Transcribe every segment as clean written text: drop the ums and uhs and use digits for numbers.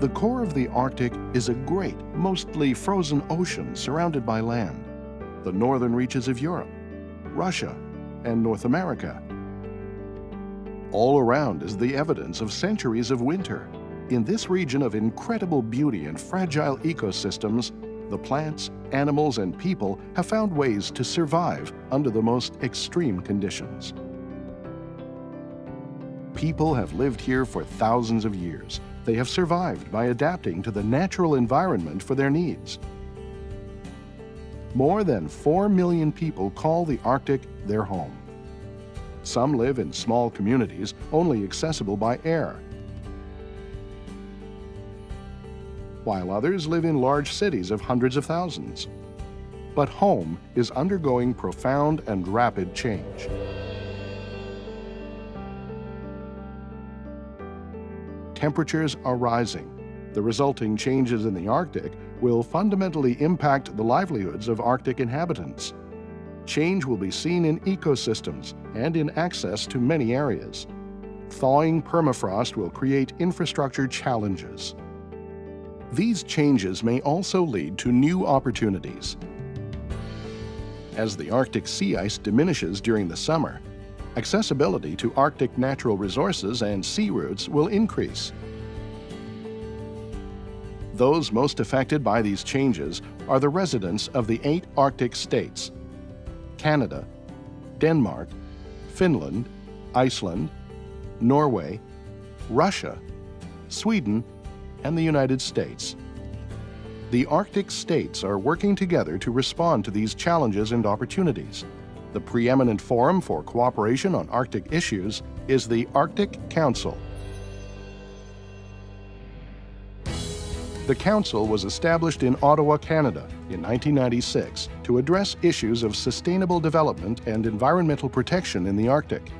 The core of the Arctic is a great, mostly frozen ocean surrounded by land. The northern reaches of Europe, Russia, and North America. All around is the evidence of centuries of winter. In this region of incredible beauty and fragile ecosystems, the plants, animals, and people have found ways to survive under the most extreme conditions. People have lived here for thousands of years. They have survived by adapting to the natural environment for their needs. More than 4 million people call the Arctic their home. Some live in small communities, only accessible by air, while others live in large cities of hundreds of thousands. But home is undergoing profound and rapid change. Temperatures are rising. The resulting changes in the Arctic will fundamentally impact the livelihoods of Arctic inhabitants. Change will be seen in ecosystems and in access to many areas. Thawing permafrost will create infrastructure challenges. These changes may also lead to new opportunities. As the Arctic sea ice diminishes during the summer, accessibility to Arctic natural resources and sea routes will increase. Those most affected by these changes are the residents of the 8 Arctic states: Canada, Denmark, Finland, Iceland, Norway, Russia, Sweden, and the United States. The Arctic states are working together to respond to these challenges and opportunities. The preeminent forum for cooperation on Arctic issues is the Arctic Council. The Council was established in Ottawa, Canada in 1996 to address issues of sustainable development and environmental protection in the Arctic.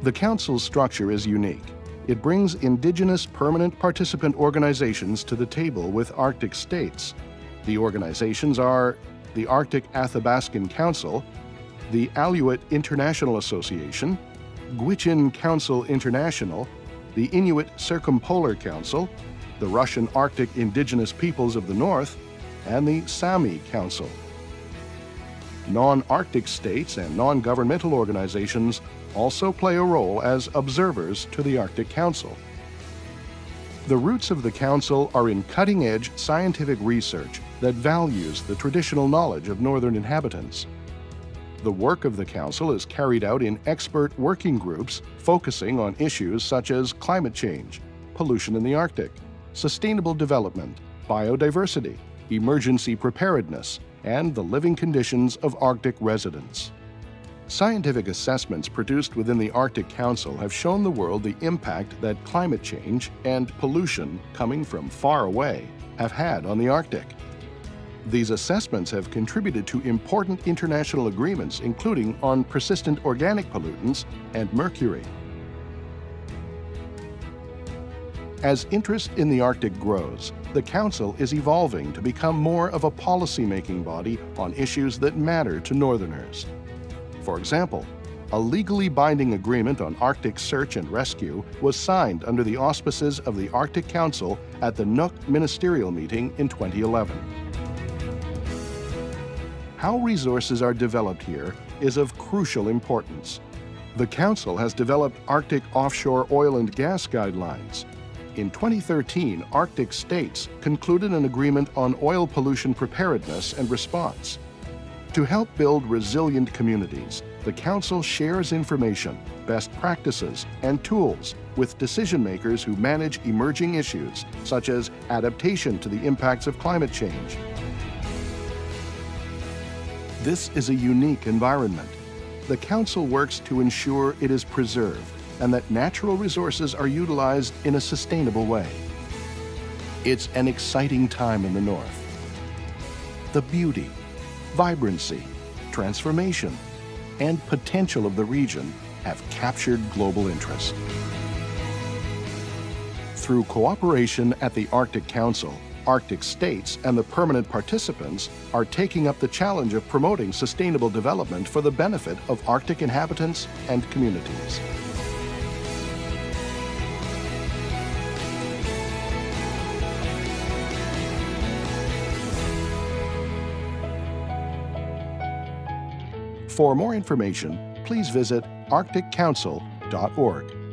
The Council's structure is unique. It brings Indigenous permanent participant organizations to the table with Arctic states. The organizations are the Arctic Athabascan Council, the Aleut International Association, Gwich'in Council International, the Inuit Circumpolar Council, the Russian Arctic Indigenous Peoples of the North, and the Sami Council. Non-Arctic states and non-governmental organizations also play a role as observers to the Arctic Council. The roots of the Council are in cutting-edge scientific research that values the traditional knowledge of northern inhabitants. The work of the Council is carried out in expert working groups focusing on issues such as climate change, pollution in the Arctic, sustainable development, biodiversity, emergency preparedness, and the living conditions of Arctic residents. Scientific assessments produced within the Arctic Council have shown the world the impact that climate change and pollution coming from far away have had on the Arctic. These assessments have contributed to important international agreements, including on persistent organic pollutants and mercury. As interest in the Arctic grows, the Council is evolving to become more of a policy-making body on issues that matter to Northerners. For example, a legally binding agreement on Arctic search and rescue was signed under the auspices of the Arctic Council at the Nuuk Ministerial Meeting in 2011. How resources are developed here is of crucial importance. The Council has developed Arctic offshore oil and gas guidelines. In 2013, Arctic states concluded an agreement on oil pollution preparedness and response. To help build resilient communities, the Council shares information, best practices, and tools with decision-makers who manage emerging issues, such as adaptation to the impacts of climate change. This is a unique environment. The Council works to ensure it is preserved and that natural resources are utilized in a sustainable way. It's an exciting time in the North. The beauty, vibrancy, transformation, and potential of the region have captured global interest. Through cooperation at the Arctic Council, Arctic states and the permanent participants are taking up the challenge of promoting sustainable development for the benefit of Arctic inhabitants and communities. For more information, please visit arcticcouncil.org.